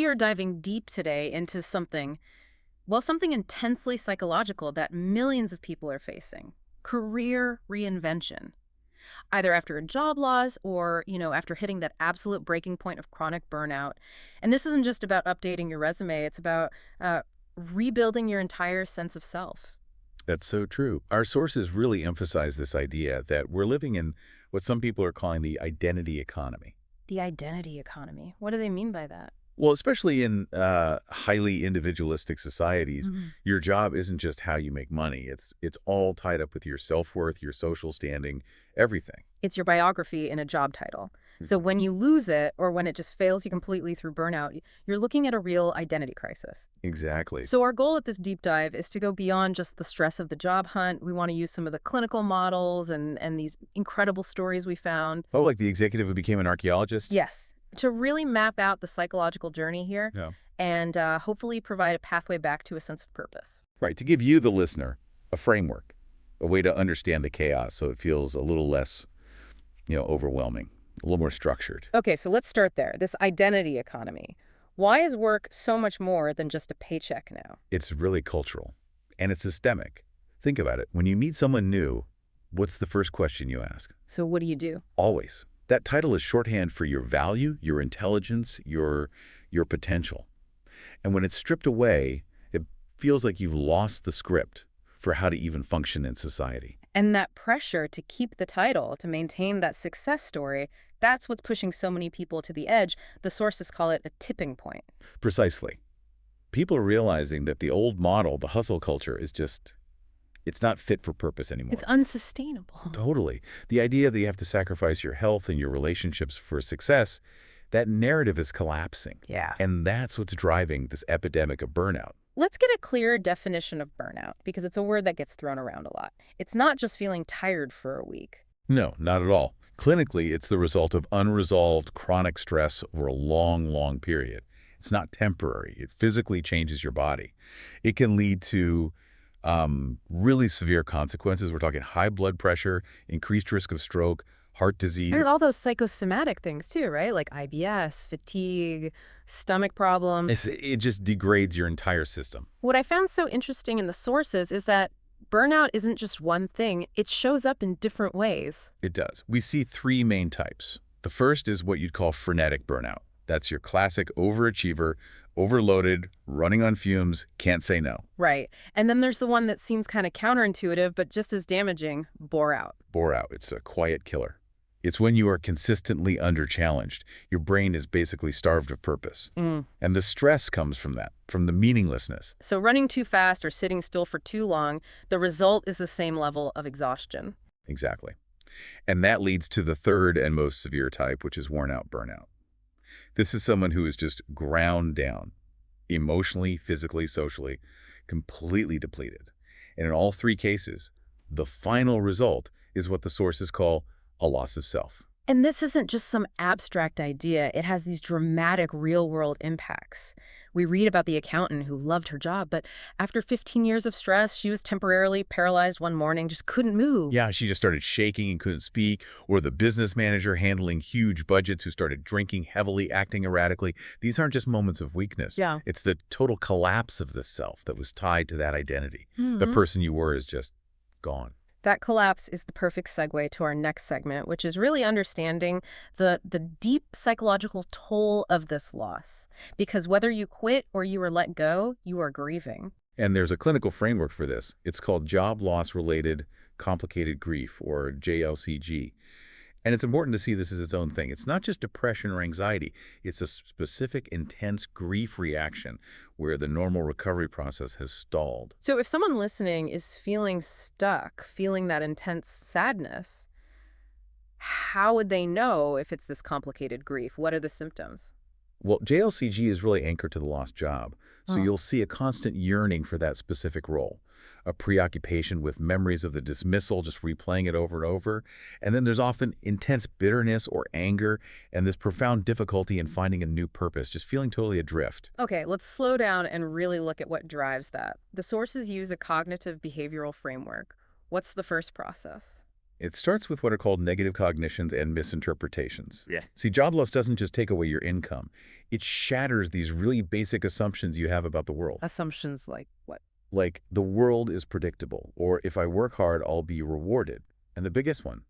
are diving deep today into something intensely psychological that millions of people are facing. Career reinvention. Either after a job loss or, after hitting that absolute breaking point of chronic burnout. And this isn't just about updating your resume, it's about rebuilding your entire sense of self. That's so true. Our sources really emphasize this idea that we're living in what some people are calling the identity economy. The identity economy. What do they mean by that? Well, especially in highly individualistic societies, your job isn't just how you make money. It's all tied up with your self-worth, your social standing, everything. It's your biography in a job title. So when you lose it or when it just fails you completely through burnout, you're looking at a real identity crisis. Exactly. So our goal at this deep dive is to go beyond just the stress of the job hunt. We want to use some of the clinical models and these incredible stories we found. Oh, like the executive who became an archaeologist? Yes, to really map out the psychological journey here Yeah. and hopefully provide a pathway back to a sense of purpose. Right, to give you, the listener, a framework, a way to understand the chaos so it feels a little less, overwhelming, a little more structured. Okay, so let's start there. This identity economy. Why is work so much more than just a paycheck now? It's really cultural, and it's systemic. Think about it. When you meet someone new, what's the first question you ask? So what do you do? Always. That title is shorthand for your value, your intelligence, your potential. And when it's stripped away, it feels like you've lost the script for how to even function in society. And that pressure to keep the title, to maintain that success story, that's what's pushing so many people to the edge. The sources call it a tipping point. Precisely. People are realizing that the old model, the hustle culture, it's not fit for purpose anymore. It's unsustainable. Totally. The idea that you have to sacrifice your health and your relationships for success, that narrative is collapsing. Yeah. And that's what's driving this epidemic of burnout. Let's get a clearer definition of burnout, because it's a word that gets thrown around a lot. It's not just feeling tired for a week. No, not at all. Clinically, it's the result of unresolved chronic stress over a long, long period. It's not temporary. It physically changes your body. It can lead to really severe consequences. We're talking high blood pressure, increased risk of stroke, heart disease. There's all those psychosomatic things too, right? Like IBS, fatigue, stomach problems. It just degrades your entire system. What I found so interesting in the sources is that burnout isn't just one thing. It shows up in different ways. It does. We see three main types. The first is what you'd call frenetic burnout. That's your classic overachiever, overloaded, running on fumes, can't say no. Right. And then there's the one that seems kind of counterintuitive, but just as damaging, bore out. Bore out. It's a quiet killer. It's when you are consistently under-challenged. Your brain is basically starved of purpose. And the stress comes from that, from the meaninglessness. So running too fast or sitting still for too long, the result is the same level of exhaustion. Exactly. And that leads to the third and most severe type, which is worn-out burnout. This is someone who is just ground down, emotionally, physically, socially, completely depleted. And in all three cases, the final result is what the sources call a loss of self. And this isn't just some abstract idea. It has these dramatic real-world impacts. We read about the accountant who loved her job, but after 15 years of stress, she was temporarily paralyzed one morning, just couldn't move. Yeah, she just started shaking and couldn't speak. Or the business manager handling huge budgets who started drinking heavily, acting erratically. These aren't just moments of weakness. Yeah. It's the total collapse of the self that was tied to that identity. The person you were is just gone. That collapse is the perfect segue to our next segment, which is really understanding the deep psychological toll of this loss. Because whether you quit or you are let go, you are grieving. And there's a clinical framework for this. It's called Job Loss-Related Complicated Grief, or JLCG. And it's important to see this as its own thing. It's not just depression or anxiety. It's a specific, intense grief reaction where the normal recovery process has stalled. So if someone listening is feeling stuck, feeling that intense sadness, how would they know if it's this complicated grief? What are the symptoms? Well, JLCG is really anchored to the lost job. So you'll see a constant yearning for that specific role, a preoccupation with memories of the dismissal, just replaying it over and over. And then there's often intense bitterness or anger and this profound difficulty in finding a new purpose, just feeling totally adrift. Okay, let's slow down and really look at what drives that. The sources use a cognitive behavioral framework. What's the first process? It starts with what are called negative cognitions and misinterpretations. Yeah. See, job loss doesn't just take away your income. It shatters these really basic assumptions you have about the world. Assumptions like what? Like, the world is predictable, or if I work hard, I'll be rewarded. And the biggest one,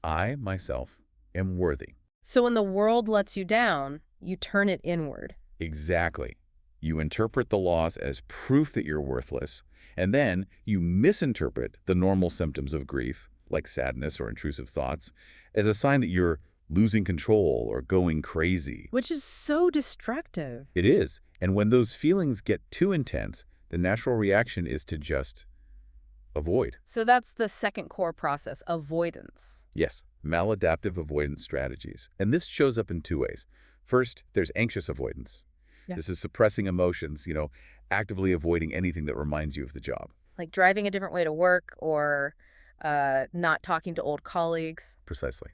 I, myself, am worthy. So when the world lets you down, you turn it inward. Exactly. You interpret the loss as proof that you're worthless, and then you misinterpret the normal symptoms of grief, like sadness or intrusive thoughts, as a sign that you're losing control or going crazy. Which is so destructive. It is. And when those feelings get too intense, the natural reaction is to just avoid. So that's the second core process, avoidance. Yes, maladaptive avoidance strategies. And this shows up in two ways. First, there's anxious avoidance. Yeah. This is suppressing emotions, actively avoiding anything that reminds you of the job. Like driving a different way to work or not talking to old colleagues. Precisely.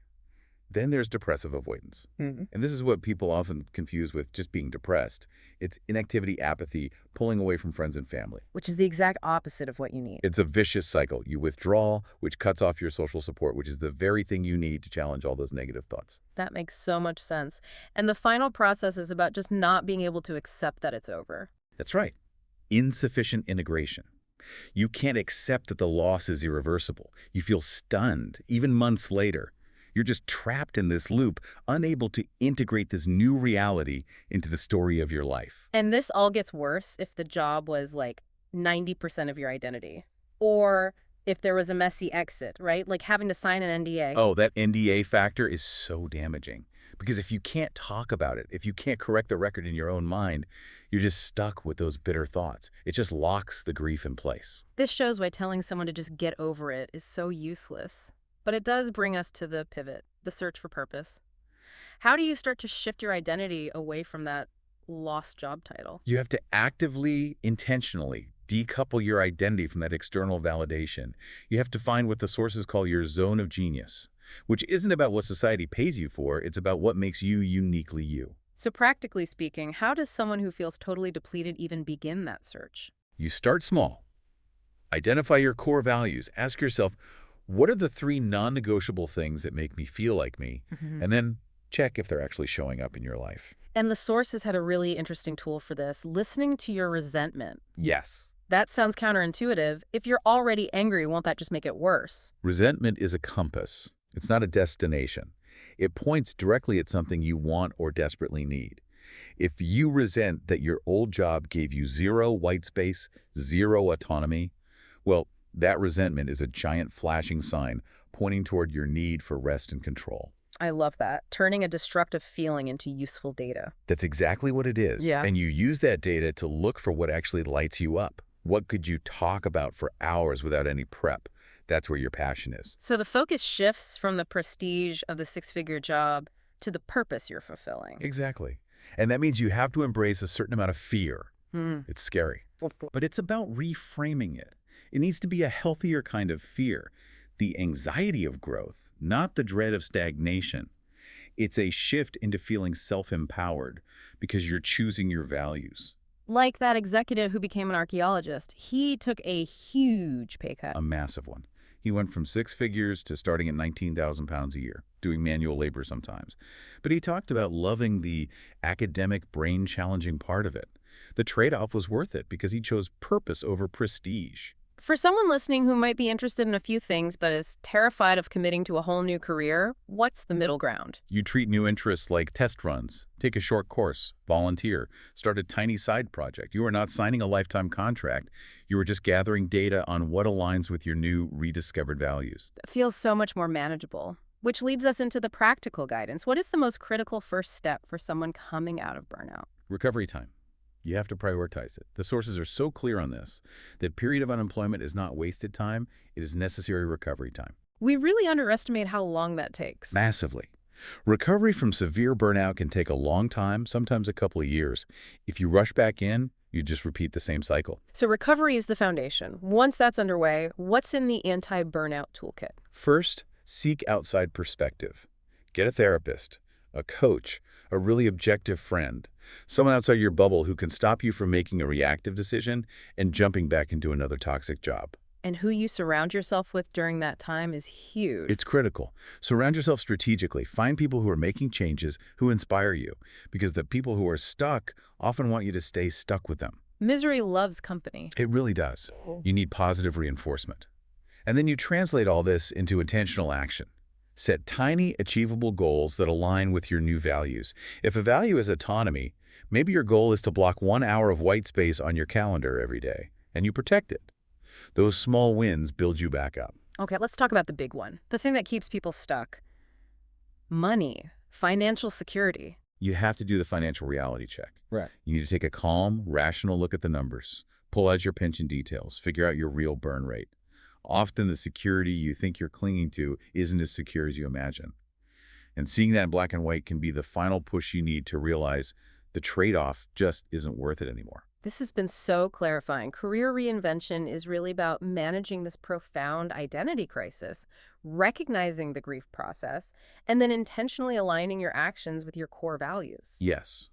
Then there's depressive avoidance. Mm-hmm. And this is what people often confuse with just being depressed. It's inactivity, apathy, pulling away from friends and family. Which is the exact opposite of what you need. It's a vicious cycle. You withdraw, which cuts off your social support, which is the very thing you need to challenge all those negative thoughts. That makes so much sense. And the final process is about just not being able to accept that it's over. That's right. Insufficient integration. You can't accept that the loss is irreversible. You feel stunned, even months later. You're just trapped in this loop, unable to integrate this new reality into the story of your life. And this all gets worse if the job was like 90% of your identity. Or if there was a messy exit, right? Like having to sign an NDA. Oh, that NDA factor is so damaging. Because if you can't talk about it, if you can't correct the record in your own mind, you're just stuck with those bitter thoughts. It just locks the grief in place. This shows why telling someone to just get over it is so useless. But it does bring us to the pivot, the search for purpose. How do you start to shift your identity away from that lost job title? You have to actively, intentionally decouple your identity from that external validation. You have to find what the sources call your zone of genius, which isn't about what society pays you for, it's about what makes you uniquely you. So practically speaking, how does someone who feels totally depleted even begin that search? You start small. Identify your core values. Ask yourself, what are the 3 non-negotiable things that make me feel like me? And then check if they're actually showing up in your life. And the sources had a really interesting tool for this, listening to your resentment. Yes. That sounds counterintuitive. If you're already angry, won't that just make it worse? Resentment is a compass. It's not a destination. It points directly at something you want or desperately need. If you resent that your old job gave you 0 white space, 0 autonomy, well, that resentment is a giant flashing sign pointing toward your need for rest and control. I love that. Turning a destructive feeling into useful data. That's exactly what it is. Yeah. And you use that data to look for what actually lights you up. What could you talk about for hours without any prep? That's where your passion is. So the focus shifts from the prestige of the 6-figure job to the purpose you're fulfilling. Exactly. And that means you have to embrace a certain amount of fear. It's scary. But it's about reframing it. It needs to be a healthier kind of fear, the anxiety of growth, not the dread of stagnation. It's a shift into feeling self-empowered because you're choosing your values. Like that executive who became an archaeologist. He took a huge pay cut. A massive one. He went from 6 figures to starting at 19,000 pounds a year, doing manual labor sometimes. But he talked about loving the academic, brain-challenging part of it. The trade-off was worth it because he chose purpose over prestige. For someone listening who might be interested in a few things but is terrified of committing to a whole new career, what's the middle ground? You treat new interests like test runs, take a short course, volunteer, start a tiny side project. You are not signing a lifetime contract. You are just gathering data on what aligns with your new rediscovered values. That feels so much more manageable. Which leads us into the practical guidance. What is the most critical first step for someone coming out of burnout? Recovery time. You have to prioritize it. The sources are so clear on this. The period of unemployment is not wasted time. It is necessary recovery time. We really underestimate how long that takes. Massively. Recovery from severe burnout can take a long time, sometimes a couple of years. If you rush back in, you just repeat the same cycle. So recovery is the foundation. Once that's underway, what's in the anti-burnout toolkit? First, seek outside perspective. Get a therapist, a coach, a really objective friend, someone outside your bubble who can stop you from making a reactive decision and jumping back into another toxic job. And who you surround yourself with during that time is huge. It's critical. Surround yourself strategically. Find people who are making changes, who inspire you, because the people who are stuck often want you to stay stuck with them. Misery loves company. It really does. You need positive reinforcement. And then you translate all this into intentional action. Set tiny, achievable goals that align with your new values. If a value is autonomy, maybe your goal is to block 1 hour of white space on your calendar every day, and you protect it. Those small wins build you back up. Okay, let's talk about the big one. The thing that keeps people stuck. Money, financial security. You have to do the financial reality check. Right. You need to take a calm, rational look at the numbers. Pull out your pension details. Figure out your real burn rate. Often the security you think you're clinging to isn't as secure as you imagine. And seeing that in black and white can be the final push you need to realize the trade-off just isn't worth it anymore. This has been so clarifying. Career reinvention is really about managing this profound identity crisis, recognizing the grief process, and then intentionally aligning your actions with your core values. Yes,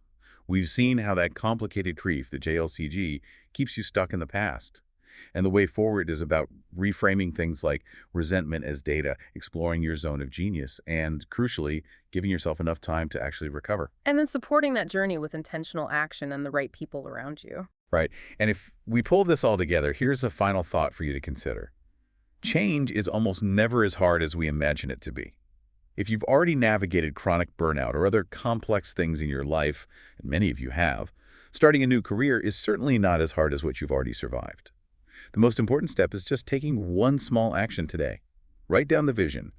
we've seen how that complicated grief, the JLCG, keeps you stuck in the past. And the way forward is about reframing things like resentment as data, exploring your zone of genius, and, crucially, giving yourself enough time to actually recover. And then supporting that journey with intentional action and the right people around you. Right. And if we pull this all together, here's a final thought for you to consider. Change is almost never as hard as we imagine it to be. If you've already navigated chronic burnout or other complex things in your life, and many of you have, starting a new career is certainly not as hard as what you've already survived. The most important step is just taking one small action today. Write down the vision.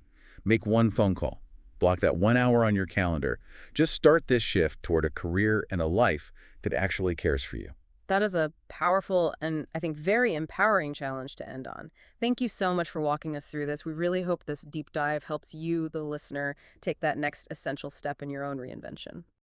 Make one phone call. Block that 1 hour on your calendar. Just start this shift toward a career and a life that actually cares for you. That is a powerful and, I think, very empowering challenge to end on. Thank you so much for walking us through this. We really hope this deep dive helps you, the listener, take that next essential step in your own reinvention.